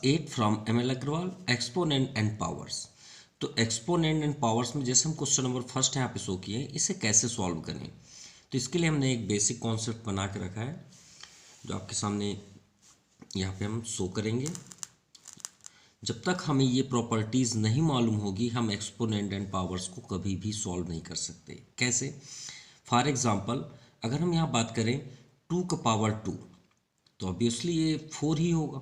8 from ML Agarwal exponent and powers. तो exponent and powers में जैसे हम क्वेश्चन नंबर फर्स्ट यहाँ पे शो किए, इसे कैसे सॉल्व करें। तो इसके लिए हमने एक बेसिक कॉन्सेप्ट बना के रखा है जो आपके सामने यहाँ पे हम शो करेंगे। जब तक हमें ये प्रॉपर्टीज़ नहीं मालूम होगी हम एक्सपोनेंट एंड पावर्स को कभी भी सॉल्व नहीं कर सकते। कैसे? फॉर एग्जांपल अगर हम यहाँ बात करें 2 का पावर 2 तो ऑब्वियसली ये 4 ही होगा।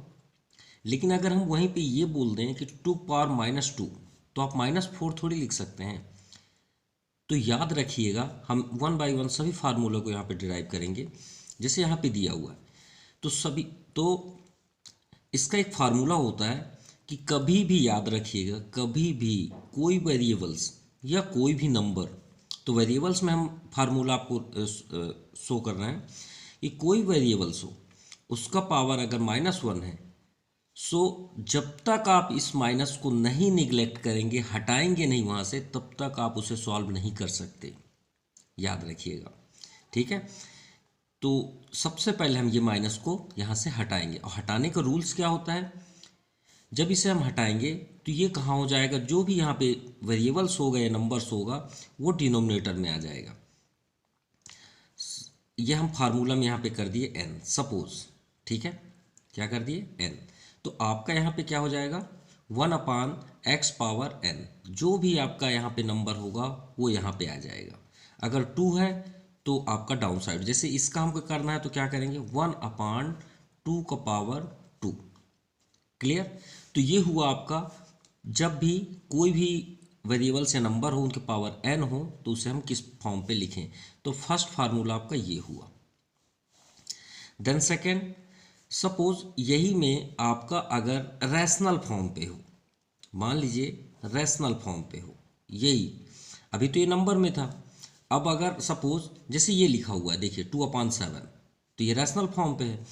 लेकिन अगर हम वहीं पे ये बोल दें कि 2 पावर -2 तो आप -4 थोड़ी लिख सकते हैं। तो याद रखिएगा हम वन बाय वन सभी फार्मूलों को यहाँ पे डिराइव करेंगे जैसे यहाँ पे दिया हुआ है। तो सभी तो इसका एक फार्मूला होता है कि कभी भी याद रखिएगा, कभी भी कोई वेरिएबल्स या कोई भी नंबर, तो वेरिएबल्स में हम फार्मूला आपको शो कर रहे हैं कि कोई वेरिएबल्स हो उसका पावर अगर -1 है, सो जब तक आप इस माइनस को नहीं निगलेक्ट करेंगे, हटाएंगे नहीं वहाँ से, तब तक आप उसे सॉल्व नहीं कर सकते। याद रखिएगा, ठीक है। तो सबसे पहले हम ये माइनस को यहाँ से हटाएंगे और हटाने का रूल्स क्या होता है, जब इसे हम हटाएंगे तो ये कहाँ हो जाएगा, जो भी यहाँ पे वेरिएबल्स होगा या नंबर्स होगा वो डिनोमिनेटर में आ जाएगा। ये हम फार्मूला में यहाँ पे कर दिए n सपोज, ठीक है, क्या कर दिए n। तो आपका यहाँ पे क्या हो जाएगा 1/x पावर n, जो भी आपका यहाँ पे नंबर होगा वो यहाँ पे आ जाएगा। अगर 2 है तो आपका डाउन साइड, जैसे इसका हमको करना है तो क्या करेंगे 1/2 का पावर 2। क्लियर? तो ये हुआ आपका, जब भी कोई भी वेरिएबल्स या नंबर हो उनके पावर n हो तो उसे हम किस फॉर्म पे लिखें। तो फर्स्ट फार्मूला आपका ये हुआ। देन सेकेंड, सपोज यही में आपका अगर रैशनल फॉर्म पे हो, मान लीजिए रैशनल फॉर्म पे हो, यही अभी तो ये नंबर में था, अब अगर सपोज जैसे ये लिखा हुआ है देखिए 2/7, तो ये रैशनल फॉर्म पे है।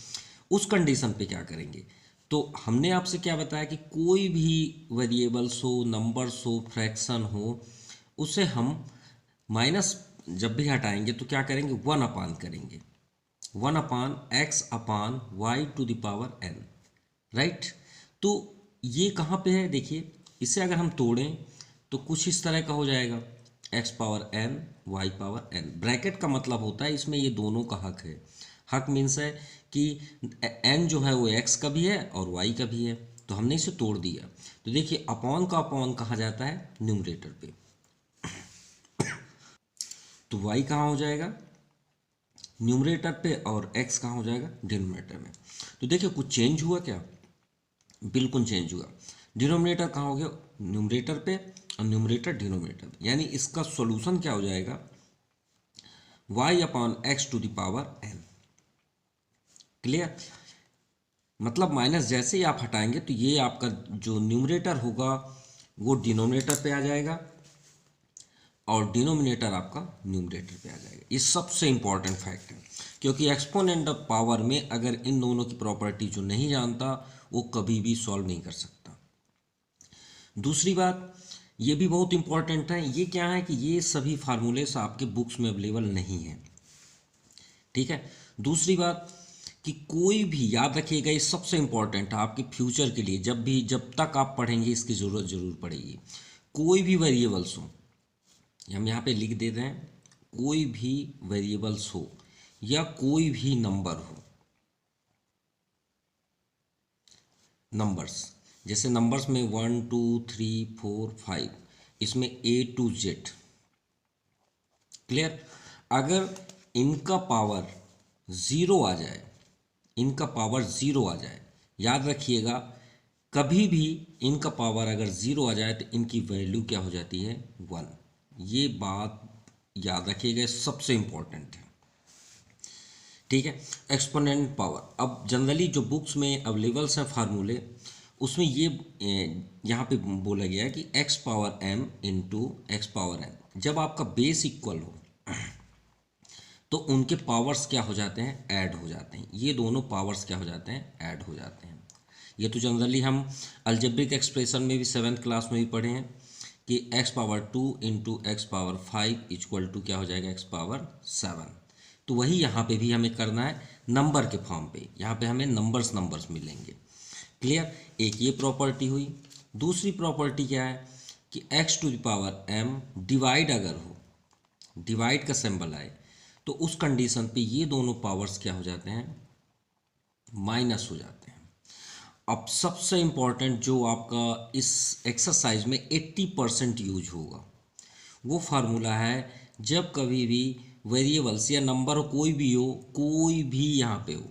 उस कंडीशन पे क्या करेंगे, तो हमने आपसे क्या बताया कि कोई भी वेरिएबल्स हो, नंबर्स हो, फ्रैक्शन हो, उसे हम माइनस जब भी हटाएंगे तो क्या करेंगे 1/, करेंगे 1/x/y⁴n, राइट। तो ये कहाँ पे है देखिए, इसे अगर हम तोड़ें तो कुछ इस तरह का हो जाएगा x⁴n y⁴n। ब्रैकेट का मतलब होता है इसमें ये दोनों का हक है। हक मीन्स है कि n जो है वो x का भी है और y का भी है, तो हमने इसे तोड़ दिया। तो देखिए अपॉन का अपॉन कहाँ जाता है न्यूमरेटर पे, तो y कहाँ हो जाएगा न्यूमरेटर पे और x कहाँ हो जाएगा डिनोमिनेटर में। तो देखिए कुछ चेंज हुआ क्या, बिल्कुल चेंज हुआ। डिनोमिनेटर कहाँ हो गया न्यूमरेटर पे और न्यूमरेटर डिनोमिनेटर पे, यानी इसका सॉल्यूशन क्या हो जाएगा y/x⁴n। क्लियर? मतलब माइनस जैसे ही आप हटाएंगे तो ये आपका जो न्यूमरेटर होगा वो डिनोमिनेटर पे आ जाएगा और डिनोमिनेटर आपका न्यूमरेटर पे आ जाएगा। ये सबसे इंपॉर्टेंट फैक्ट है, क्योंकि एक्सपोनेंट ऑफ पावर में अगर इन दोनों की प्रॉपर्टी जो नहीं जानता वो कभी भी सॉल्व नहीं कर सकता। दूसरी बात ये भी बहुत इंपॉर्टेंट है, ये क्या है कि ये सभी फार्मूलेस आपके बुक्स में अवेलेबल नहीं है, ठीक है। दूसरी बात कि कोई भी याद रखिएगा, ये सबसे इंपॉर्टेंट है आपके फ्यूचर के लिए, जब तक आप पढ़ेंगे इसकी ज़रूरत ज़रूर पड़ेगी। कोई भी वेरिएबल्स हो, हम यहाँ पे लिख देते हैं, कोई भी वेरिएबल्स हो या कोई भी नंबर हो, नंबर्स जैसे नंबर्स में 1 2 3 4 5, इसमें A to Z। क्लियर? अगर इनका पावर ज़ीरो आ जाए, इनका पावर ज़ीरो आ जाए, याद रखिएगा कभी भी इनका पावर अगर ज़ीरो आ जाए तो इनकी वैल्यू क्या हो जाती है 1। ये बात याद रखिएगा, सबसे इम्पोर्टेंट है, ठीक है। एक्सपोनेंट पावर, अब जनरली जो बुक्स में अवेलेबल्स हैं फार्मूले, उसमें ये यहाँ पे बोला गया है कि x⁴m × x⁴n। जब आपका बेस इक्वल हो तो उनके पावर्स क्या हो जाते हैं ऐड हो जाते हैं, ये दोनों पावर्स क्या हो जाते हैं ऐड हो जाते हैं। ये तो जनरली हम अलजेब्रिक एक्सप्रेशन में भी 7th क्लास में भी पढ़े हैं कि x⁴2 × x⁵ = क्या हो जाएगा x⁴7। तो वही यहाँ पे भी हमें करना है नंबर के फॉर्म पे, यहाँ पे हमें नंबर्स मिलेंगे। क्लियर, एक ये प्रॉपर्टी हुई। दूसरी प्रॉपर्टी क्या है कि x to the power m divide अगर हो, डिवाइड का सिंबल आए, तो उस कंडीशन पे ये दोनों पावर्स क्या हो जाते हैं, माइनस हो जाते हैं। अब सबसे इंपॉर्टेंट जो आपका इस एक्सरसाइज में 80% यूज होगा वो फार्मूला है, जब कभी भी वेरिएबल्स या नंबर कोई भी यहाँ पे हो,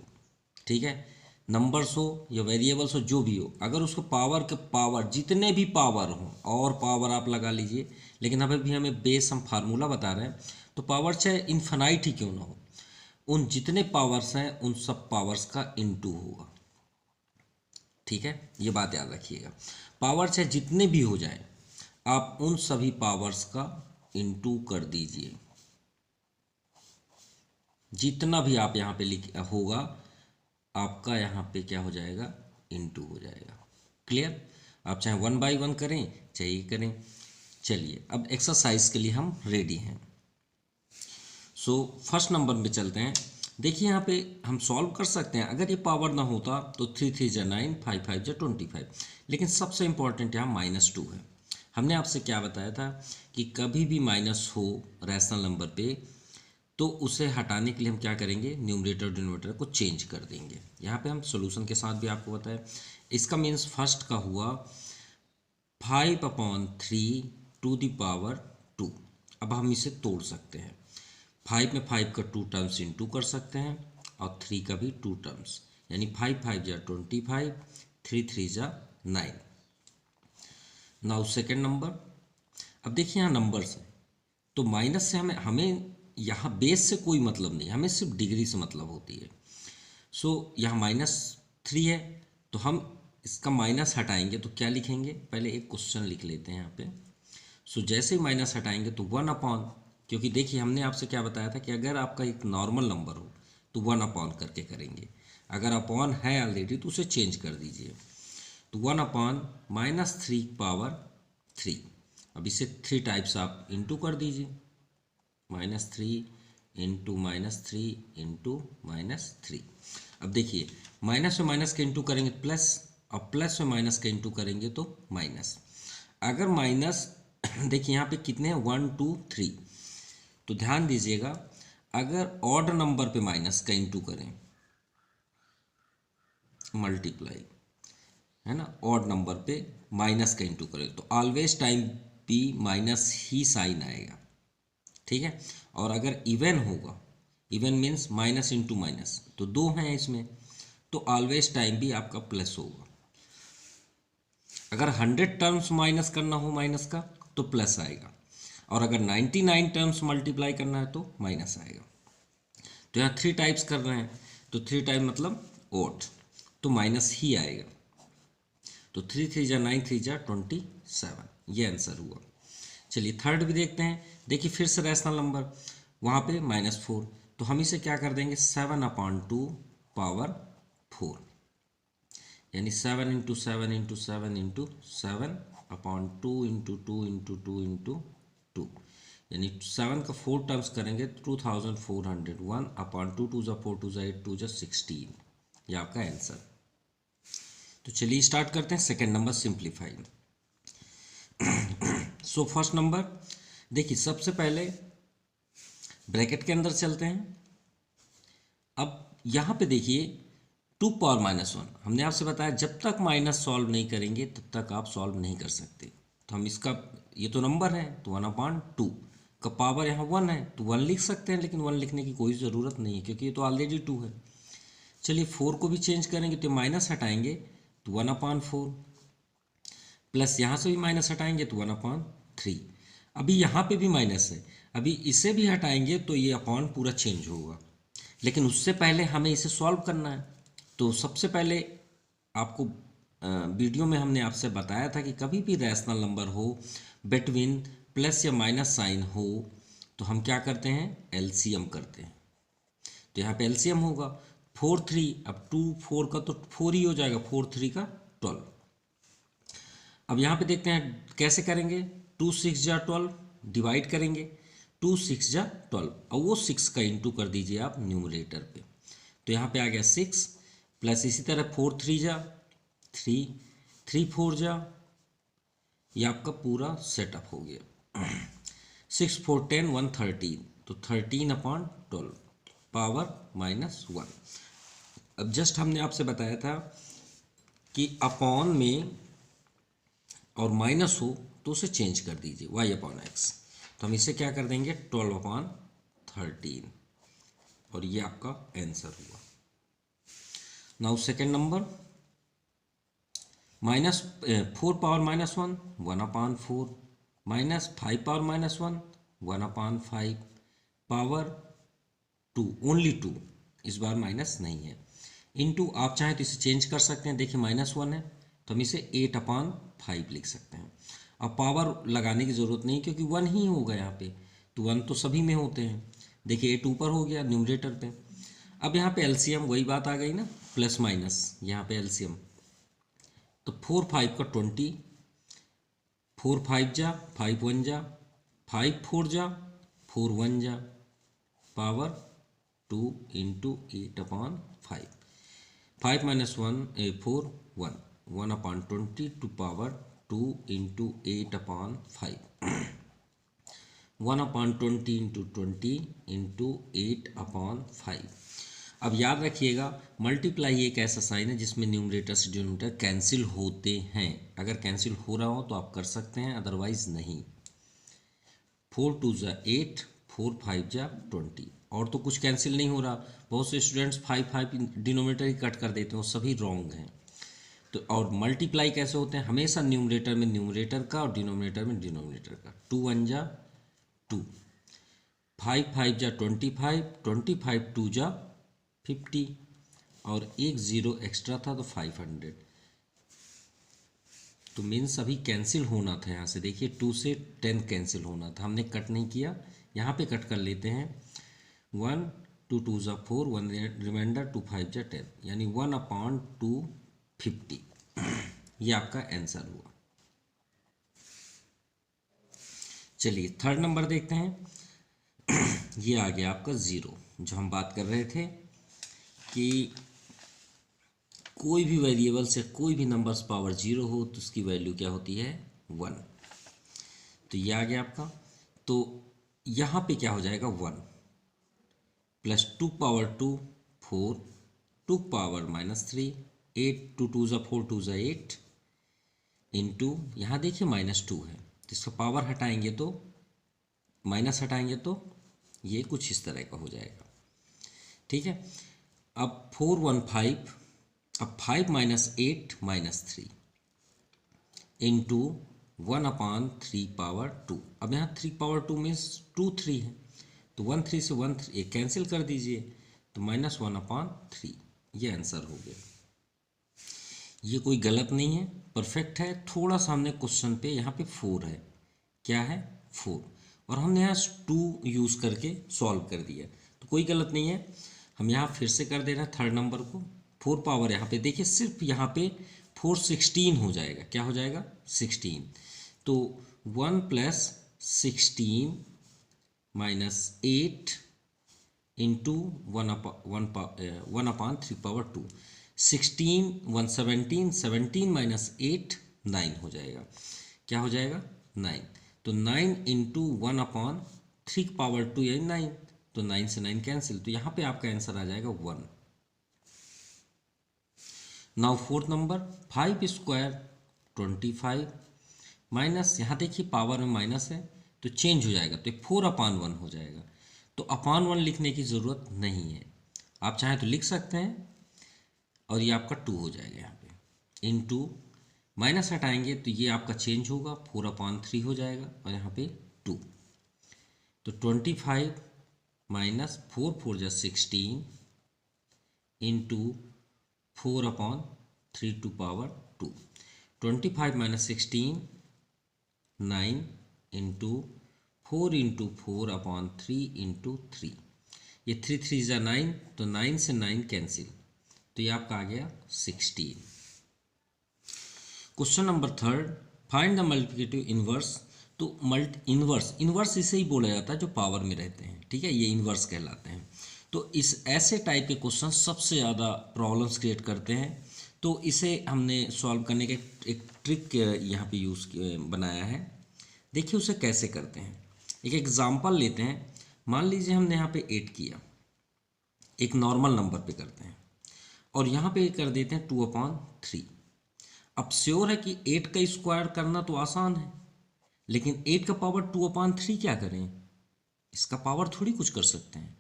ठीक है, नंबर्स हो या वेरिएबल्स हो, जो भी हो, अगर उसको पावर जितने भी पावर हो, और पावर आप लगा लीजिए, लेकिन अभी भी हमें बेस हम फार्मूला बता रहे हैं, तो पावर चाहे इन्फिनाइट ही क्यों ना हो, उन जितने पावर्स हैं उन सब पावर्स का इनटू होगा। ठीक है, ये बात याद रखिएगा। पावर चाहे जितने भी हो जाए, आप उन सभी पावर्स का इनटू कर दीजिए। जितना भी आप यहाँ पे लिख होगा आपका यहाँ पे क्या हो जाएगा, इनटू हो जाएगा। क्लियर, आप चाहे 1 बाई 1 करें चाहे ये करें। चलिए अब एक्सरसाइज के लिए हम रेडी हैं। सो फर्स्ट नंबर में चलते हैं। देखिए यहाँ पे हम सॉल्व कर सकते हैं, अगर ये पावर ना होता तो 3 3 जा 9, 5 5 जा 25, लेकिन सबसे इंपॉर्टेंट यहाँ -2 है। हमने आपसे क्या बताया था कि कभी भी माइनस हो रैशनल नंबर पे तो उसे हटाने के लिए हम क्या करेंगे, न्यूमरेटर डिनोमिनेटर को चेंज कर देंगे। यहाँ पे हम सॉल्यूशन के साथ भी आपको बताया। इसका मीन्स फर्स्ट का हुआ 5/3 टू द पावर 2। अब हम इसे तोड़ सकते हैं, 5 में 5 का 2 टर्म्स इंटू कर सकते हैं और 3 का भी 2 टर्म्स, यानी 5 5 जा 25, 3 3 जा 9। Now second number. अब देखिए यहाँ नंबर्स हैं तो माइनस से हमें यहाँ बेस से कोई मतलब नहीं, हमें सिर्फ डिग्री से मतलब होती है। सो यहाँ -3 है तो हम इसका माइनस हटाएंगे तो क्या लिखेंगे, पहले एक क्वेश्चन लिख लेते हैं यहाँ पे। सो जैसे ही माइनस हटाएंगे तो 1/, क्योंकि देखिए हमने आपसे क्या बताया था कि अगर आपका एक नॉर्मल नंबर हो तो 1/, करके करेंगे, अगर अपॉन है ऑलरेडी तो उसे चेंज कर दीजिए। तो 1/, -3 पावर 3। अब इसे 3 टाइप्स आप इंटू कर दीजिए, -3 इंटू -3 इंटू -3। अब देखिए माइनस में माइनस के इंटू करेंगे प्लस, और प्लस में माइनस के इंटू करेंगे तो माइनस। अगर माइनस देखिए यहाँ पे कितने हैं, 1 2 3, तो ध्यान दीजिएगा अगर ऑड नंबर पे माइनस का इंटू करें, मल्टीप्लाई है ना, ऑड नंबर पे माइनस का इंटू करें तो ऑलवेज टाइम भी माइनस ही साइन आएगा। ठीक है, और अगर इवन होगा, even means minus into minus, तो 2 हैं इसमें, तो ऑलवेज टाइम भी आपका प्लस होगा। अगर 100 टर्म्स माइनस करना हो माइनस का तो प्लस आएगा, और अगर 99 टर्म्स मल्टीप्लाई करना है तो माइनस आएगा। तो यहाँ 3 टाइप्स कर रहे हैं तो 3 टाइप मतलब ओड, तो माइनस ही आएगा। तो 3 3 जा 9, 3 जा 27, ये आंसर हुआ। चलिए थर्ड भी देखते हैं। देखिए फिर से रैशनल नंबर, वहाँ पे -4, तो हम इसे क्या कर देंगे, 7/2 पावर 4, यानी 7 into 7 into 7 into 7/2 into 2 into 2 into 2, यानी 7 का 4 टर्म्स करेंगे 2400, 1/2, 2 जा 4, 2 जा 8, 2 जा 16, ये आपका आंसर। तो चलिए स्टार्ट करते हैं second number simplify. So first number देखिए, सबसे पहले ब्रैकेट के अंदर चलते हैं। अब यहाँ पे देखिए 2 पावर -1, हमने आपसे बताया जब तक माइनस सॉल्व नहीं करेंगे तब तक आप सॉल्व नहीं कर सकते। तो हम इसका, ये तो नंबर है तो 1/2 का पावर यहाँ 1 है तो 1 लिख सकते हैं, लेकिन 1 लिखने की कोई ज़रूरत नहीं है क्योंकि ये तो ऑलरेडी 2 है। चलिए 4 को भी चेंज करेंगे तो माइनस हटाएंगे तो 1/4, प्लस यहाँ से भी माइनस हटाएंगे तो 1/3। अभी यहाँ पे भी माइनस है, अभी इसे भी हटाएंगे तो ये अपॉन पूरा चेंज होगा, लेकिन उससे पहले हमें इसे सॉल्व करना है। तो सबसे पहले आपको वीडियो में हमने आपसे बताया था कि कभी भी रैशनल नंबर हो बिटवीन प्लस या माइनस साइन हो तो हम क्या करते हैं, एलसीएम करते हैं। तो यहाँ पे एलसीएम होगा 4 3, अब 2 4 का तो 4 ही हो जाएगा, 4 3 का 12। अब यहाँ पे देखते हैं कैसे करेंगे, 2 6 जा 12 डिवाइड करेंगे, 2 6 जा 12, और वो 6 का इंटू कर दीजिए आप न्यूमरेटर पे, तो यहाँ पे आ गया 6, प्लस इसी तरह 4 3 जा 3, 3 4 जा, ये आपका पूरा सेटअप हो गया। 6 4 10 113, तो 13/12 पावर -1। अब जस्ट हमने आपसे बताया था कि अपॉन में और माइनस हो तो उसे चेंज कर दीजिए y/x। तो हम इसे क्या कर देंगे 12/13, और ये आपका आंसर हुआ। Now second number, -4 power -1 1/4, -5 power -1 1/5, power 2 only 2, इस बार माइनस नहीं है, इनटू आप चाहें तो इसे चेंज कर सकते हैं। देखिए -1 है तो हम इसे 8/5 लिख सकते हैं। अब पावर लगाने की ज़रूरत नहीं क्योंकि 1 ही होगा यहाँ पे, तो 1 तो सभी में होते हैं। देखिए 8 ऊपर हो गया न्यूमरेटर पे। अब यहाँ पे एलसीएम वही बात आ गई ना, प्लस माइनस, यहाँ पे एलसीएम, तो 4 5 का 20, 4 5 जा 5 1 जा, 5 4 जा 4 1 जा, power 2 into 8/5, 5 -1 4 1, 1/20 to power 2 into 8/5, 1/20 into 20 into 8/5। अब याद रखिएगा मल्टीप्लाई एक ऐसा साइन है जिसमें न्यूमरेटर से डिनोमिनेटर कैंसिल होते हैं। अगर कैंसिल हो रहा हो तो आप कर सकते हैं, अदरवाइज नहीं। 4 2 जा 8, 4 5 जा 20, और तो कुछ कैंसिल नहीं हो रहा। बहुत से स्टूडेंट्स 5 5 डिनोमिनेटर ही कट कर देते हैं, वो सभी रॉन्ग हैं। तो और मल्टीप्लाई कैसे होते हैं, हमेशा न्यूमरेटर में न्यूमरेटर का और डिनोमिनेटर में डिनोमिनेटर का। 2 1 जा 2, 5 5 जा 25, 25 2 जा 50, और एक ज़ीरो एक्स्ट्रा था तो 500, तो मीन्स अभी कैंसिल होना था। यहाँ से देखिए 2 से 10 कैंसिल होना था, हमने कट नहीं किया, यहाँ पे कट कर लेते हैं। 1 2 2 जा 4, 1 रिमाइंडर, 2 5 जा 10, यानी 1/250। ये आपका आंसर हुआ। चलिए थर्ड नंबर देखते हैं। ये आ गया आपका 0, जो हम बात कर रहे थे कि कोई भी वेरिएबल से कोई भी नंबर्स पावर 0 हो तो उसकी वैल्यू क्या होती है 1। तो ये आ गया आपका। तो यहाँ पे क्या हो जाएगा 1 प्लस 2 पावर 2 4, 2 पावर -3 8, 2 2 जा 4, 2 जा 8, इंटू यहाँ देखिए -2 है तो इसका पावर हटाएंगे तो माइनस हटाएंगे तो ये कुछ इस तरह का हो जाएगा। ठीक है, अब 4 1 5, अब 5 -8 -3 इंटू 1/3 पावर 2। अब यहाँ 3 पावर 2 मीन्स 2 3 है, तो 1 3 से 1 3 कैंसिल कर दीजिए, तो -1/3, ये आंसर हो गया। ये कोई गलत नहीं है, परफेक्ट है। थोड़ा सा हमने क्वेश्चन पे यहाँ पे 4 है, क्या है 4, और हमने यहाँ 2 यूज़ करके सॉल्व कर दिया, तो कोई गलत नहीं है। हम यहाँ फिर से कर दे रहे हैं थर्ड नंबर को। 4 पावर यहाँ पे देखिए सिर्फ यहाँ पे 4 16 हो जाएगा, क्या हो जाएगा 16, तो 1 + 16 - 8 इंटू 1/3 पावर 2, 16 1 17, 17 - 8 9 हो जाएगा, क्या हो जाएगा 9, तो 9 इंटू 1/3 पावर 2 यानी 9, तो 9 से 9 कैंसिल, तो यहाँ पे आपका आंसर आ जाएगा 1। Now fourth number 5 square 25 minus, यहाँ देखिए पावर में माइनस है तो चेंज हो जाएगा, तो 4/1 हो जाएगा। तो /1 लिखने की ज़रूरत नहीं है, आप चाहें तो लिख सकते हैं, और ये आपका 2 हो जाएगा यहाँ पे। इंटू माइनस हटाएंगे तो ये आपका चेंज होगा, 4/3 हो जाएगा, और यहाँ पे 2, तो 25 माइनस 4 4 जा 16 into 4/3 to power 2, 25 - 16 9 into 4 into 4/3 into 3, ये 3 3 जा 9, तो 9 से 9 कैंसिल, तो ये आपका आ गया 16। Question number third, find the multiplicative inverse. तो इनवर्स इसे ही बोला जाता है जो पावर में रहते हैं, ठीक है, ये इनवर्स कहलाते हैं। तो इस ऐसे टाइप के क्वेश्चन सबसे ज़्यादा प्रॉब्लम्स क्रिएट करते हैं। तो इसे हमने सॉल्व करने का एक ट्रिक यहाँ पे बनाया है। देखिए उसे कैसे करते हैं। एक एग्जांपल लेते हैं। मान लीजिए हमने यहाँ पे 8 किया, एक नॉर्मल नंबर पे करते हैं, और यहाँ पे कर देते हैं 2/3। अब श्योर है कि 8 का स्क्वायर करना तो आसान है, लेकिन 8 का पावर 2/3 क्या करें, इसका पावर थोड़ी कुछ कर सकते हैं।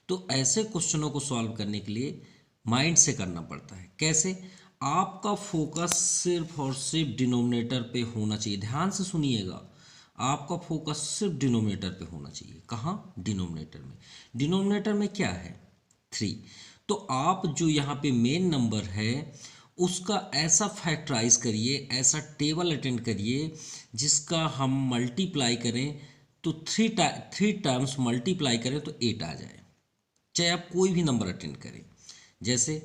तो ऐसे क्वेश्चनों को सॉल्व करने के लिए माइंड से करना पड़ता है। कैसे? आपका फोकस सिर्फ और सिर्फ डिनोमिनेटर पे होना चाहिए। ध्यान से सुनिएगा, आपका फोकस सिर्फ डिनोमिनेटर पे होना चाहिए। कहाँ? डिनोमिनेटर में। डिनोमिनेटर में क्या है? 3। तो आप जो यहाँ पे मेन नंबर है उसका ऐसा फैक्टराइज करिए, ऐसा टेबल अटेंड करिए जिसका हम मल्टीप्लाई करें तो 3 टाइम्स मल्टीप्लाई करें तो 8 आ जाए। चाहे आप कोई भी नंबर अटेंड करें, जैसे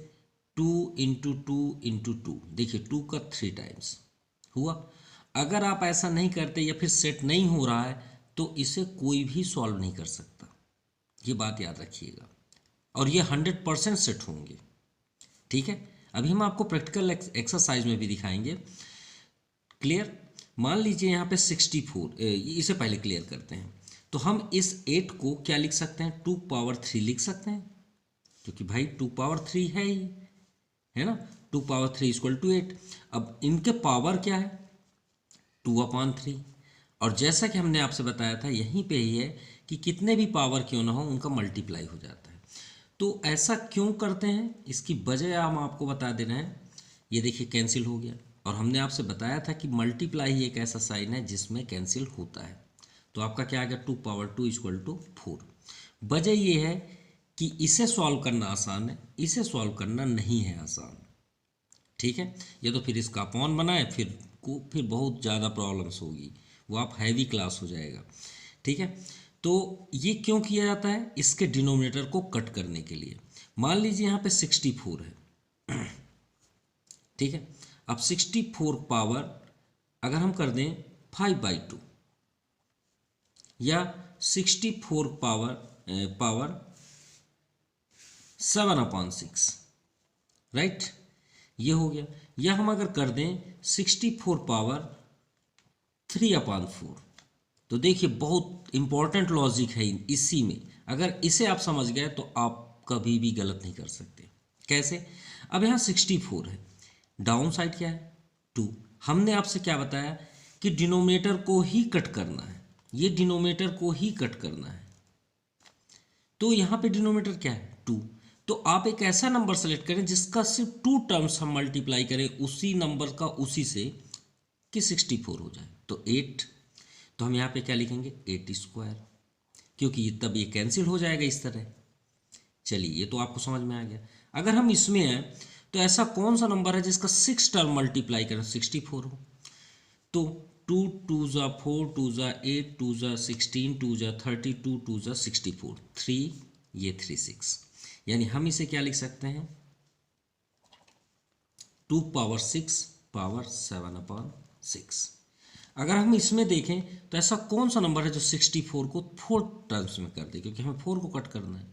2 इंटू 2 इंटू 2, देखिए 2 का 3 टाइम्स हुआ। अगर आप ऐसा नहीं करते या फिर सेट नहीं हो रहा है तो इसे कोई भी सॉल्व नहीं कर सकता, ये बात याद रखिएगा। और ये 100% सेट होंगे। ठीक है, अभी हम आपको प्रैक्टिकल एक्सरसाइज में भी दिखाएंगे। क्लियर? मान लीजिए यहाँ पे 64, इसे पहले क्लियर करते हैं। तो हम इस 8 को क्या लिख सकते हैं? 2/3 लिख सकते हैं, क्योंकि भाई 2/3 है ही, है ना। 2/3 = 8। अब इनके पावर क्या है? 2/3। और जैसा कि हमने आपसे बताया था यहीं पे ही है कि कितने भी पावर क्यों ना हो उनका मल्टीप्लाई हो जाता है। तो ऐसा क्यों करते हैं, इसकी वजह हम आपको बता दे रहे हैं। ये देखिए कैंसिल हो गया, और हमने आपसे बताया था कि मल्टीप्लाई ही एक ऐसा साइन है जिसमें कैंसिल होता है। तो आपका क्या आ गया? 2/2 = 4। वजह ये है कि इसे सॉल्व करना आसान है, इसे सॉल्व करना नहीं है आसान। ठीक है, ये तो फिर इसका अपॉन बनाए फिर बहुत ज़्यादा प्रॉब्लम्स होगी, वो आप हैवी क्लास हो जाएगा। ठीक है, तो ये क्यों किया जाता है? इसके डिनोमिनेटर को कट करने के लिए। मान लीजिए यहाँ पे 64 है। ठीक है, अब 64 पावर अगर हम कर दें 5/2, या 64 पावर 7/6, राइट, ये हो गया। या हम अगर कर दें 64 पावर 3/4, तो देखिए बहुत इंपॉर्टेंट लॉजिक है इसी में। अगर इसे आप समझ गए तो आप कभी भी गलत नहीं कर सकते। कैसे? अब यहाँ 64 है, डाउन साइड क्या है? 2। हमने आपसे क्या बताया कि डिनोमिनेटर को ही कट करना है, ये डिनोमिनेटर को ही कट करना है। तो यहाँ पे डिनोमिनेटर क्या है? 2। तो आप एक ऐसा नंबर सेलेक्ट करें जिसका सिर्फ 2 टर्म्स हम मल्टीप्लाई करें उसी नंबर का उसी से, कि 64 हो जाए। तो 8, तो हम यहाँ पे क्या लिखेंगे? 8², क्योंकि तब ये कैंसिल हो जाएगा इस तरह। चलिए, ये तो आपको समझ में आ गया। अगर हम इसमें हैं तो ऐसा कौन सा नंबर है जिसका 6 टर्म मल्टीप्लाई करें 64 हो? तो 2 2 ज़ा 4, 2 ज़ा 8, 2 ज़ा 16, 2 ज़ा 32, 2 ज़ा 64, 3, ये 36। यानी हम इसे क्या लिख सकते हैं? 2/6 पावर 7/6। अगर हम इसमें देखें तो ऐसा कौन सा नंबर है जो 64 को 4 टर्म्स में कर दे, क्योंकि हमें 4 को कट करना है।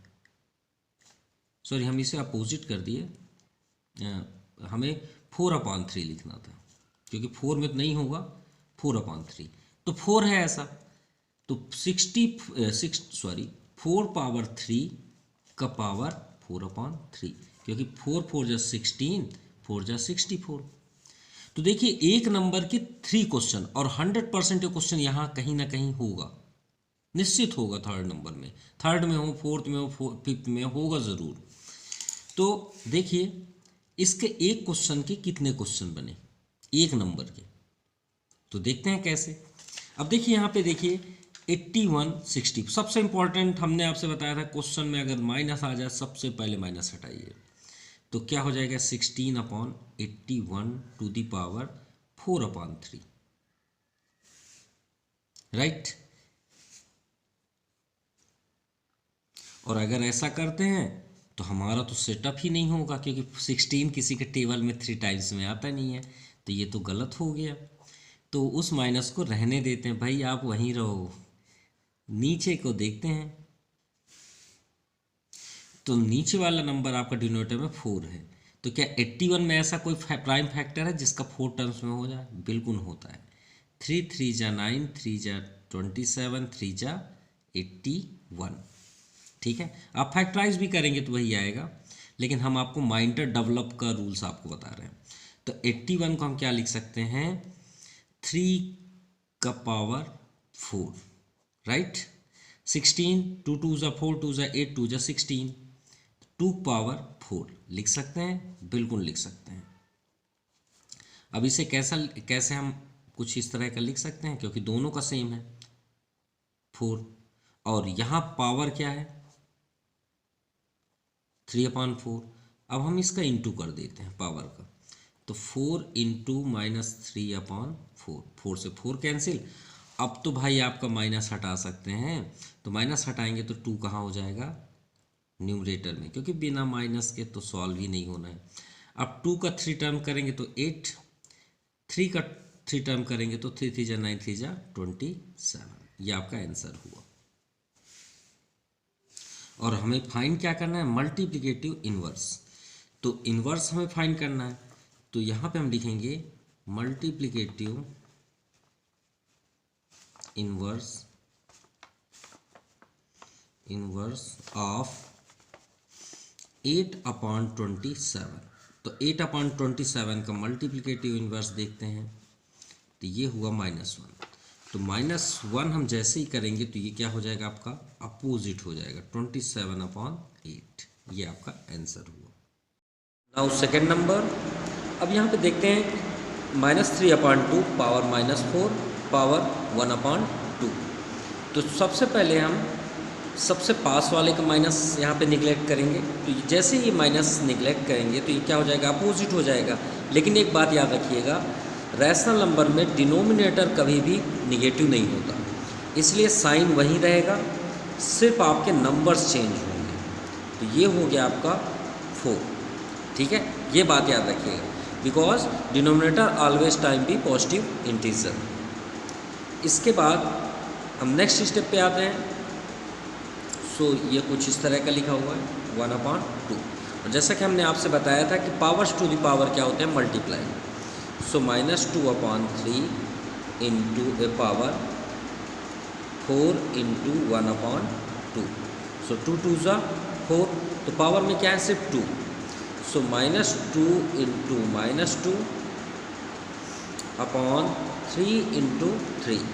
सॉरी, हम इसे अपोजिट कर दिए, हमें 4/3 लिखना था, क्योंकि 4 में तो नहीं होगा, 4/3 तो 4 है ऐसा। तो 4/3 का पावर 4/3, क्योंकि 4 4 जा 16, 4 जा 64। तो देखिए एक नंबर के 3 क्वेश्चन, और 100% ये क्वेश्चन यहाँ कहीं ना कहीं होगा, निश्चित होगा। थर्ड नंबर में, थर्ड में हो, फोर्थ में हो, फिफ्थ में होगा ज़रूर। तो देखिए इसके एक क्वेश्चन के कितने क्वेश्चन बने, एक नंबर के। तो देखते हैं कैसे। अब देखिए यहाँ पे देखिए 81 60, सबसे इंपॉर्टेंट हमने आपसे बताया था क्वेश्चन में अगर माइनस आ जाए सबसे पहले माइनस हटाइए। तो क्या हो जाएगा? 16/81 टू द पावर 4/3, राइट। और अगर ऐसा करते हैं तो हमारा तो सेटअप ही नहीं होगा, क्योंकि 16 किसी के टेबल में 3 टाइम्स में आता नहीं है, तो ये तो गलत हो गया। तो उस माइनस को रहने देते हैं भाई, आप वहीं रहो। नीचे को देखते हैं तो नीचे वाला नंबर आपका डिनोमिनेटर में 4 है, तो क्या 81 में ऐसा कोई प्राइम फैक्टर है जिसका 4 टर्म्स में हो जाए? बिल्कुल होता है। 3 3 जा 9, 3 जा 27, 3 जा 81। ठीक है, आप फैक्टराइज भी करेंगे तो वही आएगा, लेकिन हम आपको माइंटर डेवलप का रूल्स आपको बता रहे हैं। तो 81 को हम क्या लिख सकते हैं? 3 का पावर 4, राइट। 16, 2 2 जा 4, 2 जा 8, 2 जा 16, 2 पावर 4 लिख सकते हैं, बिल्कुल लिख सकते हैं। अब इसे कैसे हम कुछ इस तरह का लिख सकते हैं, क्योंकि दोनों का सेम है 4, और यहाँ पावर क्या है 3/4। अब हम इसका इंटू कर देते हैं पावर का, तो 4 इंटू -3/4, 4 से 4 कैंसिल। अब तो भाई आपका माइनस हटा सकते हैं, तो माइनस हटाएंगे तो 2 कहाँ हो जाएगा? न्यूमरेटर में, क्योंकि बिना माइनस के तो सॉल्व ही नहीं होना है। अब 2 का 3 टर्म करेंगे तो 8, 3 का 3 टर्म करेंगे तो 3 3 जा 9, 3 जा 27। ये आपका आंसर हुआ। और हमें फाइंड क्या करना है? Multiplicative inverse. तो इन्वर्स हमें फाइंड करना है, तो यहाँ पे हम लिखेंगे मल्टीप्लिकेटिव इन्वर्स ऑफ 8/27। तो 8/27 का मल्टीप्लिकेटिव इन्वर्स देखते हैं, तो ये हुआ -1। तो -1 हम जैसे ही करेंगे तो ये क्या हो जाएगा? आपका अपोजिट हो जाएगा, 27/8। ये आपका आंसर हुआ। Now second number. अब यहाँ पे देखते हैं -3/2 पावर -4 पावर 1/2। तो सबसे पहले हम सबसे पास वाले का माइनस यहाँ पे निगलेक्ट करेंगे। तो जैसे ही माइनस निगलेक्ट करेंगे तो ये क्या हो जाएगा? अपोजिट हो जाएगा। लेकिन एक बात याद रखिएगा, रैशनल नंबर में डिनोमिनेटर कभी भी निगेटिव नहीं होता, इसलिए साइन वही रहेगा, सिर्फ आपके नंबर्स चेंज होंगे। तो ये हो गया आपका 4। ठीक है, ये बात याद रखिएगा, because denominator always time be positive integer. इसके बाद हम नेक्स्ट स्टेप पे आते हैं। सो ये कुछ इस तरह का लिखा हुआ है 1/2। और जैसा कि हमने आपसे बताया था कि पावर्स टू द पावर क्या होते हैं? मल्टीप्लाई। सो -2/3 इंटू ए पावर 4 इंटू 1/2। सो 2 2 जा 4, तो पावर में क्या है? सिर्फ 2। सो -2 into -2 upon 3 into 3।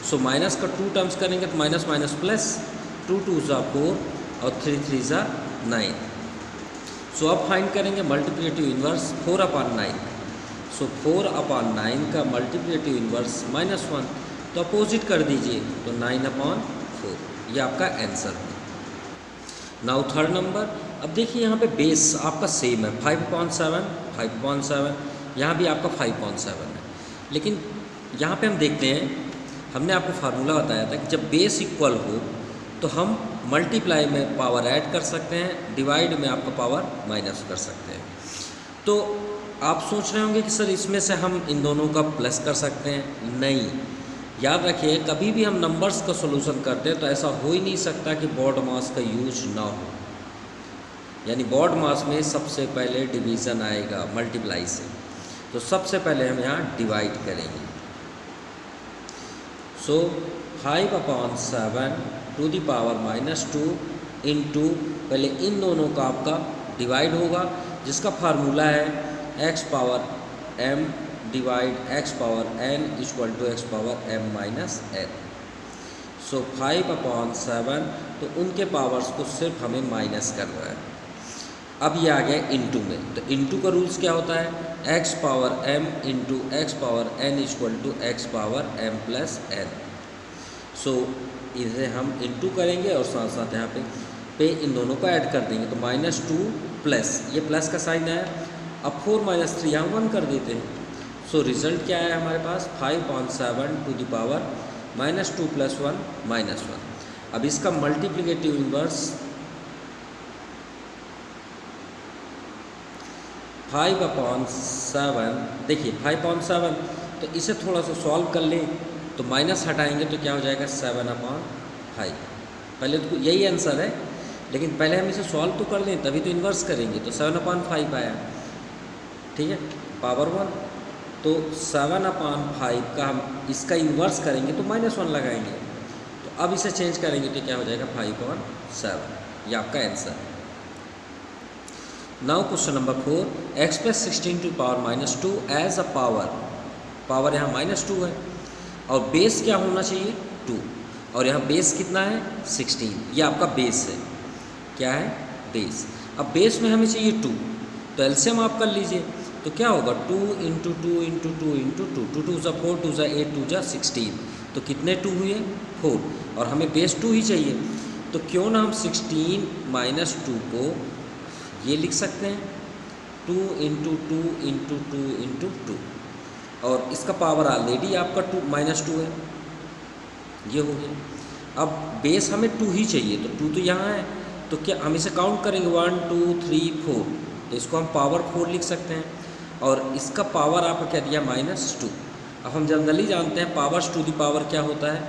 So minus का 2 टर्म्स करेंगे तो माइनस माइनस प्लस, 2 2 जा 4 और 3 3 जा 9। सो अब फाइंड करेंगे मल्टीप्लिकेटिव इन्वर्स 4/9। सो 4/9 का मल्टीप्लिकेटिव इन्वर्स -1, तो अपोजिट कर दीजिए, तो 9/4। ये आपका आंसर है। Now third number. अब देखिए यहाँ पे बेस आपका सेम है 5/7, 5/7, यहाँ भी आपका 5/7 है। लेकिन यहाँ पे हम देखते हैं, हमने आपको फार्मूला बताया था कि जब बेस इक्वल हो तो हम मल्टीप्लाई में पावर ऐड कर सकते हैं, डिवाइड में आपका पावर माइनस कर सकते हैं। तो आप सोच रहे होंगे कि सर इसमें से हम इन दोनों का प्लस कर सकते हैं। नहीं, याद रखिए कभी भी हम नंबर्स का सॉल्यूशन करते हैं तो ऐसा हो ही नहीं सकता कि बॉड मास का यूज ना हो। यानी बॉड मास में सबसे पहले डिवीज़न आएगा मल्टीप्लाई से, तो सबसे पहले हम यहाँ डिवाइड करेंगे। सो 5/7 टू द पावर -2 इंटू, पहले इन दोनों का आपका डिवाइड होगा, जिसका फार्मूला है x power m divide x power n equal to x power m minus n। So 5/7, तो उनके पावर्स को सिर्फ हमें माइनस करना है। अब ये आ गया इंटू में, तो इंटू का रूल्स क्या होता है? x power m into x power n equal to x power m plus n। So इसे हम इंटू करेंगे और साथ साथ यहाँ पे इन दोनों को ऐड कर देंगे, तो -2 प्लस, ये प्लस का साइन है। अब 4 - 3 यहाँ 1 कर देते हैं। सो रिजल्ट क्या है हमारे पास? 5/7 टू द पावर -2 + 1 -1। अब इसका मल्टीप्लिकेटिव इन्वर्स 5/7, देखिए 5/7, तो इसे थोड़ा सा सॉल्व कर लें, तो माइनस हटाएंगे तो क्या हो जाएगा? 7/5। पहले तो यही आंसर है, लेकिन पहले हम इसे सॉल्व तो कर लें तभी तो इन्वर्स करेंगे। तो 7/5 आया, ठीक है, पावर 1। तो 7/5 का हम इसका इन्वर्स करेंगे तो -1 लगाएंगे। तो अब इसे चेंज करेंगे तो क्या हो जाएगा 5/7, ये आपका आंसर है। Now question number 4, express 16 to power -2 as a power यहाँ -2 है और बेस क्या होना चाहिए 2, और यहाँ बेस कितना है 16, ये आपका बेस है। क्या है बेस। अब बेस में हमें चाहिए 2, तो एलसीएम आप कर लीजिए। तो क्या होगा 2 × 2 × 2 × 2, 2 2 = 4, 2 × 8, 2 × 16, तो कितने 2 हुए 4, और हमें बेस 2 ही चाहिए। तो क्यों ना हम 16 - 2 को ये लिख सकते हैं 2 × 2 × 2 × 2, और इसका पावर ऑलरेडी आपका 2 -2 है, ये हो गया। अब बेस हमें 2 ही चाहिए, तो 2 तो यहाँ है, तो क्या हम इसे काउंट करेंगे 1 2 3 4, तो इसको हम पावर 4 लिख सकते हैं, और इसका पावर आपका क्या दिया -2। अब हम जनरली जानते हैं पावर्स टू दी पावर क्या होता है,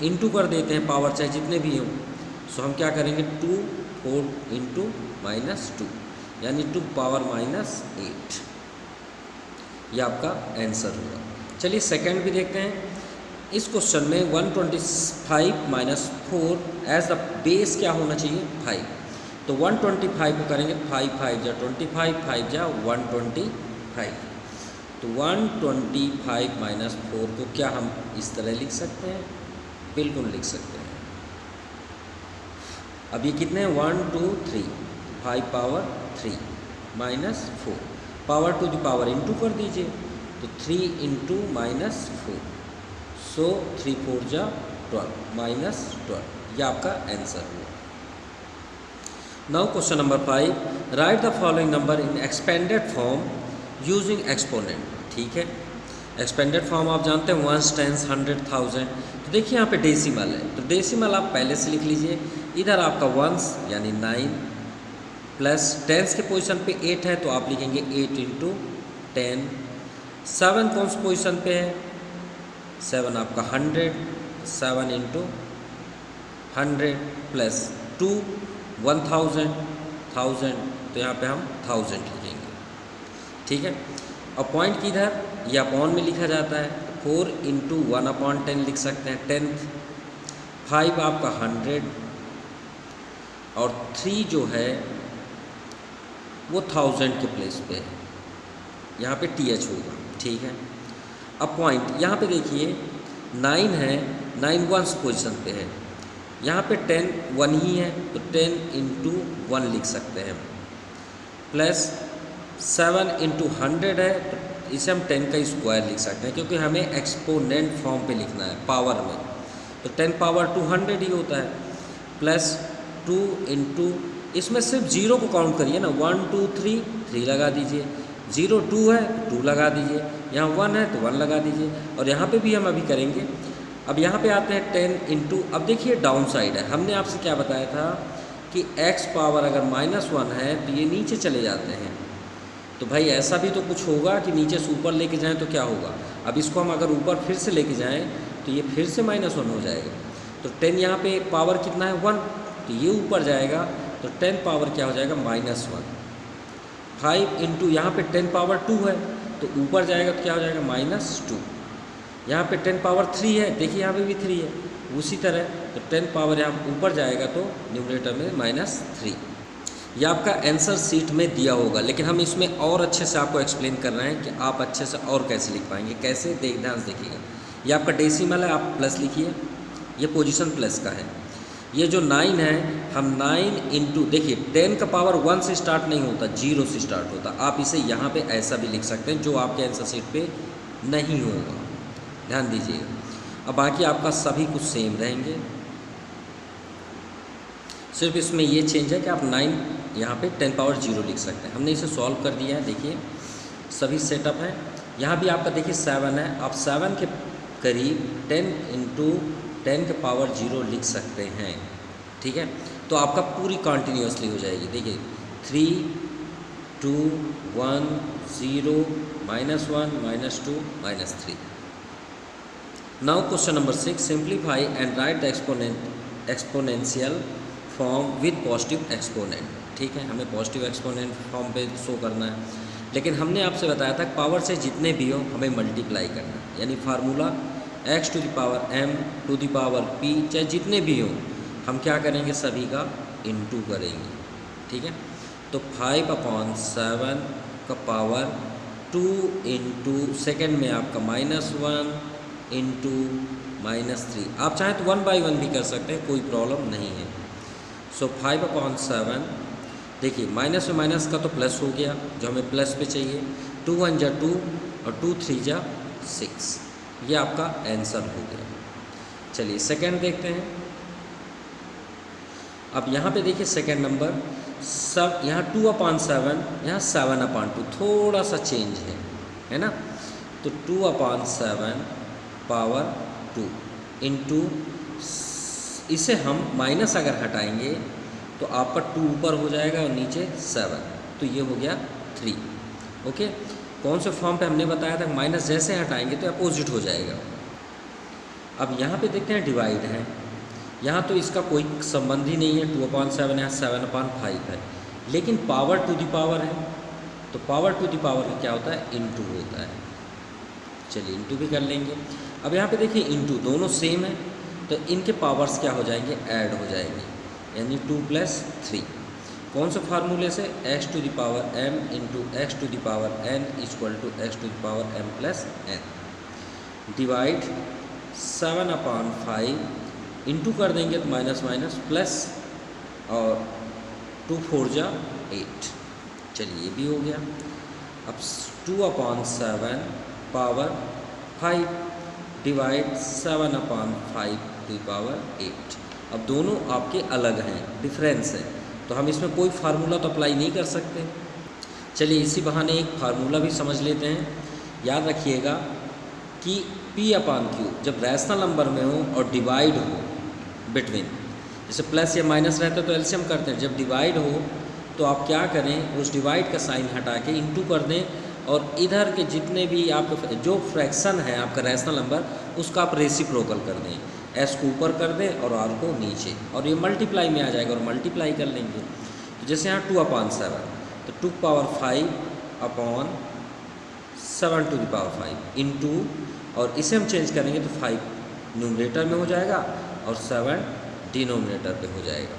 इनटू कर देते हैं पावर चाहे जितने भी हों। सो हम क्या करेंगे 2 4 × -2, यानी 2 पावर -8, ये आपका आंसर होगा। चलिए सेकंड भी देखते हैं। इस क्वेश्चन में 125 - 4 एज द बेस क्या होना चाहिए 5, तो 125 को करेंगे 5 5 जा 25, 5 जा 125, तो 125 - 4 को क्या हम इस तरह लिख सकते हैं, बिल्कुल लिख सकते हैं। अब ये कितने हैं 1 2 3, 5 power 3 -4, power to the power into कर दीजिए, तो 3 × -4, सो 3 4 जा 12 -12, यह आपका आंसर हुआ। Now question number 5, right the following number in expanded form using exponent. ठीक है, एक्सपेंडेड फॉर्म आप जानते हैं 1s 10s 100 1000। तो देखिए यहाँ पे डेसिमल है, तो डेसिमल आप पहले से लिख लीजिए। इधर आपका 1s यानी 9 प्लस 10s के पोजीशन पे 8 है, तो आप लिखेंगे 8 × 10। 7 कौन सी पोजीशन पे है 7 आपका 100, 7 × 100 प्लस 2 1000 1000, तो यहाँ पे हम 1000 लिखेंगे। ठीक है, और पॉइंट किधर, ये अपॉन में लिखा जाता है, 4 × 1/10 लिख सकते हैं 10th। 5 आपका 100, और 3 जो है वो 1000 के प्लेस पे है, यहाँ पे TH होगा। ठीक है, अब पॉइंट यहाँ पे देखिए 9 है, 9 1s पोजीशन पे है, यहाँ पे 10 1 ही है, तो 10 × 1 लिख सकते हैं, प्लस 7 × 100 है, तो इसे हम 10 का स्क्वायर लिख सकते हैं, क्योंकि हमें एक्सपोनेंट फॉर्म पे लिखना है पावर में, तो 10 पावर 200 ही होता है, प्लस 2 × इसमें सिर्फ 0 को काउंट करिए ना, 1 2 3 3 लगा दीजिए, 0 2 है तो 2 लगा दीजिए, यहाँ 1 है तो 1 लगा दीजिए, और यहाँ पे भी हम अभी करेंगे। अब यहाँ पे आते हैं 10 × अब देखिए डाउन साइड है, हमने आपसे क्या बताया था कि x पावर अगर -1 है तो ये नीचे चले जाते हैं, तो भाई ऐसा भी तो कुछ होगा कि नीचे से ऊपर लेके जाएं तो क्या होगा। अब इसको हम अगर ऊपर फिर से लेके जाएं तो ये फिर से -1 हो जाएगा, तो 10 यहाँ पे पावर कितना है 1, तो ये ऊपर जाएगा, तो 10 पावर क्या हो जाएगा -1। 5 × यहाँ पे 10 पावर 2 है, तो ऊपर जाएगा तो क्या हो जाएगा -2। यहाँ पे 10 पावर 3 है, देखिए यहाँ पे भी 3 है, उसी तरह तो 10 पावर यहाँ ऊपर जाएगा तो न्यूमरेटर में -3। ये आपका आंसर सीट में दिया होगा, लेकिन हम इसमें और अच्छे से आपको एक्सप्लेन कर रहे हैं कि आप अच्छे से और कैसे लिख पाएंगे। कैसे, ध्यान से देखिएगा। ये आपका डेसिमल है, आप प्लस लिखिए, ये पोजीशन प्लस का है। ये जो 9 है, हम 9 × देखिए 10 का पावर 1 से स्टार्ट नहीं होता, 0 से स्टार्ट होता। आप इसे यहाँ पे ऐसा भी लिख सकते हैं, जो आपके आंसर सीट पे नहीं होगा, ध्यान दीजिएगा। अब बाकी आपका सभी कुछ सेम रहेंगे, सिर्फ इसमें ये चेंज है कि आप 9 यहाँ पे 10 पावर 0 लिख सकते हैं। हमने इसे सॉल्व कर दिया है, देखिए सभी सेटअप हैं। यहाँ भी आपका देखिए 7 है, आप 7 के करीब 10 × 10 के पावर 0 लिख सकते हैं। ठीक है, तो आपका पूरी कॉन्टीन्यूसली हो जाएगी। देखिए 3 2 1 0 -1 -2 -3। Now question number 6, simplify and right the exponential form with positive exponent. ठीक है, हमें पॉजिटिव एक्सपोनेंट फॉर्म पे शो करना है। लेकिन हमने आपसे बताया था पावर से जितने भी हो हमें मल्टीप्लाई करना है, यानी formula x to the power m to the power p चाहे जितने भी हो हम क्या करेंगे, सभी का इंटू करेंगे। ठीक है, तो 5/7 का पावर 2 इंटू सेकेंड में आपका -1 इंटू -3, आप चाहें तो 1 बाई 1 भी कर सकते हैं, कोई प्रॉब्लम नहीं है। सो 5/7, देखिए माइनस में माइनस का तो प्लस हो गया, जो हमें प्लस पे चाहिए, 2 1 जा 2 और 2 3 जा 6, ये आपका आंसर हो गया। चलिए सेकंड देखते हैं। अब यहाँ पे देखिए सेकंड नंबर, सब यहाँ 2/7, यहाँ 7/2, थोड़ा सा चेंज है ना। तो 2/7 पावर 2 इंटू, इसे हम माइनस अगर हटाएंगे तो आपका 2 ऊपर हो जाएगा और नीचे 7, तो ये हो गया 3। ओके, कौन से फॉर्म पे हमने बताया था, माइनस जैसे हटाएंगे तो अपोजिट हो जाएगा। अब यहाँ पे देखते हैं डिवाइड है, यहाँ तो इसका कोई संबंध ही नहीं है, 2/7 यहाँ 7/5 है, लेकिन पावर टू द पावर है, तो पावर टू द पावर क्या होता है, इंटू होता है। चलिए इंटू भी कर लेंगे। अब यहाँ पे देखिए इंटू दोनों सेम है, तो इनके पावर्स क्या हो जाएंगे, ऐड हो जाएंगे, यानी 2 + 3। कौन से फार्मूले से, x to the power m into x to the power n equal to x to the power m + n, divide 7/5 into कर देंगे तो माइनस माइनस प्लस, और 2 4 जा 8। चलिए ये भी हो गया। अब 2/7 power 5 divide 7/5 to the power 8। अब दोनों आपके अलग हैं, डिफरेंस है, तो हम इसमें कोई फार्मूला तो अप्लाई नहीं कर सकते। चलिए इसी बहाने एक फार्मूला भी समझ लेते हैं। याद रखिएगा कि p/q जब रैशनल नंबर में हो और डिवाइड हो बिटवीन, जैसे प्लस या माइनस रहता है तो एलसीएम करते हैं, जब डिवाइड हो तो आप क्या करें, उस डिवाइड का साइन हटा के इंटू कर दें, और इधर के जितने भी आपके जो फ्रैक्शन है आपका रैशनल नंबर, उसका आप रेसिप्रोकल कर दें, एस को ऊपर कर दें और आर को नीचे, और ये मल्टीप्लाई में आ जाएगा और मल्टीप्लाई कर लेंगे। तो जैसे यहाँ 2/7, तो 2 power 5/7 to the power 5 into, और इसे हम चेंज करेंगे तो 5 न्यूमरेटर में हो जाएगा और 7 डिनोमिनेटर पे हो जाएगा।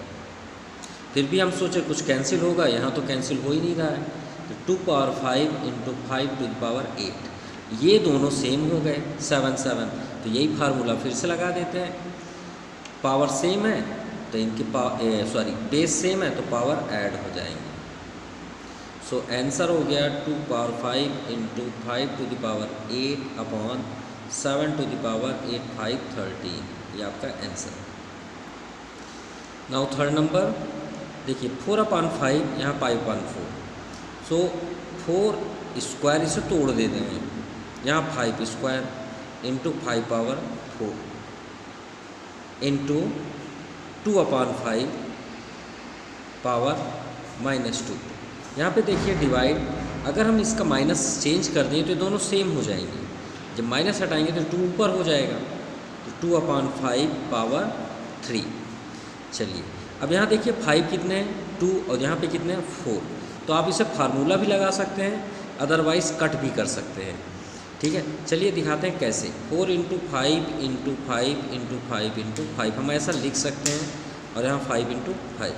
फिर भी हम सोचे कुछ कैंसिल होगा, यहाँ तो कैंसिल हो ही नहीं रहा है, तो 2 power 5 into 5 to the power 8, ये दोनों सेम हो गए 7 7, तो यही फार्मूला फिर से लगा देते हैं। पावर सेम है तो इनके बेस सेम है तो पावर ऐड हो जाएंगे। सो आंसर हो गया 2 power 5 into 5 to the power 8/7 to the power 8 5 13, ये आपका आंसर। नाउ थर्ड नंबर देखिए 4/5, यहाँ 5/4, सो 4 स्क्वायर इसे तोड़ देते हैं, यहाँ 5 square into 5 power 4 into 2/5 power -2। यहाँ पे देखिए डिवाइड, अगर हम इसका माइनस चेंज कर दें तो दोनों सेम हो जाएंगे, जब माइनस हटाएंगे तो 2 ऊपर हो जाएगा, तो 2/5 पावर 3। चलिए अब यहाँ देखिए 5 कितने हैं, 2, और यहाँ पे कितने हैं 4, तो आप इसे फार्मूला भी लगा सकते हैं, अदरवाइज़ कट भी कर सकते हैं। ठीक है, चलिए दिखाते हैं कैसे। 4 इंटू 5 इंटू 5 इंटू 5 इंटू 5 हम ऐसा लिख सकते हैं, और यहाँ 5 इंटू 5,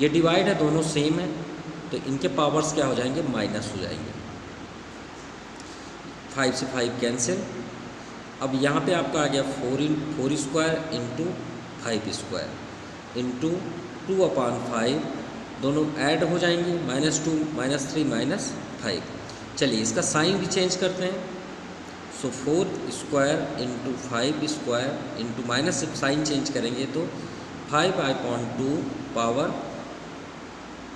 ये डिवाइड है, दोनों सेम है, तो इनके पावर्स क्या हो जाएंगे, माइनस हो जाएंगे। 5 से 5 कैंसिल। अब यहाँ पे आपका आ गया 4 स्क्वायर इंटू 5 स्क्वायर इंटू 2/5, दोनों ऐड हो जाएंगे, -2 -3 -5। चलिए इसका साइन भी चेंज करते हैं, सो 4 square into 5 square into minus से साइन चेंज करेंगे तो 5/2 पावर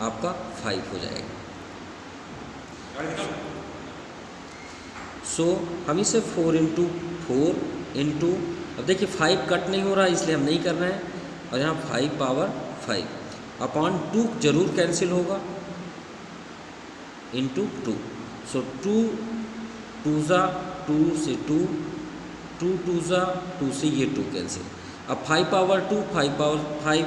आपका 5 हो जाएगा। सो हम इसे 4 इंटू 4 इंटू, अब देखिए 5 कट नहीं हो रहा इसलिए हम नहीं कर रहे हैं, और यहाँ 5 पावर 5/2 जरूर कैंसिल होगा, इंटू 2, सो 2 2 ज़ा 2 से 2 2 2 ज़ा 2 से ये 2 कैंसिल। अब 5 पावर 2 5 पावर 5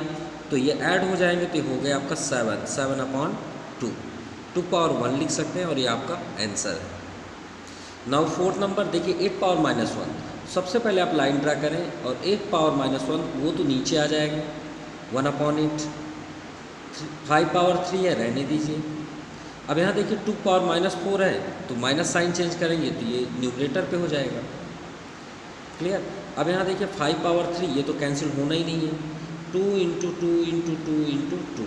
तो ये ऐड हो जाएंगे तो ये हो गया आपका 7/2, 2 पावर 1 लिख सकते हैं और ये आपका आंसर है। नाउ फोर्थ नंबर देखिए 8 पावर-1। सबसे पहले आप लाइन ड्रा करें और 8 पावर-1 वो तो नीचे आ जाएगा 1/8। 5 पावर 3 है, रहने दीजिए। अब यहाँ देखिए 2 पावर-4 है तो माइनस साइन चेंज करेंगे तो ये न्यूमरेटर पे हो जाएगा। क्लियर। अब यहाँ देखिए 5 पावर 3 ये तो कैंसिल होना ही नहीं है, 2 इंटू 2 इंटू 2 इंटू 2,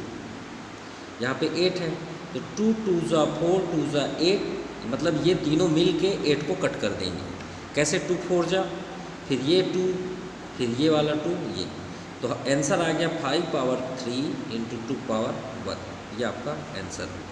यहाँ पे 8 है तो 2 2 ज़ा 4 2 ज़ा 8, मतलब ये तीनों मिल के 8 को कट कर देंगे। कैसे 2 4 जा, फिर ये 2, फिर ये वाला 2, ये, तो आंसर आ गया 5 पावर 3 इंटू 2 पावर 1, ये आपका आंसर है।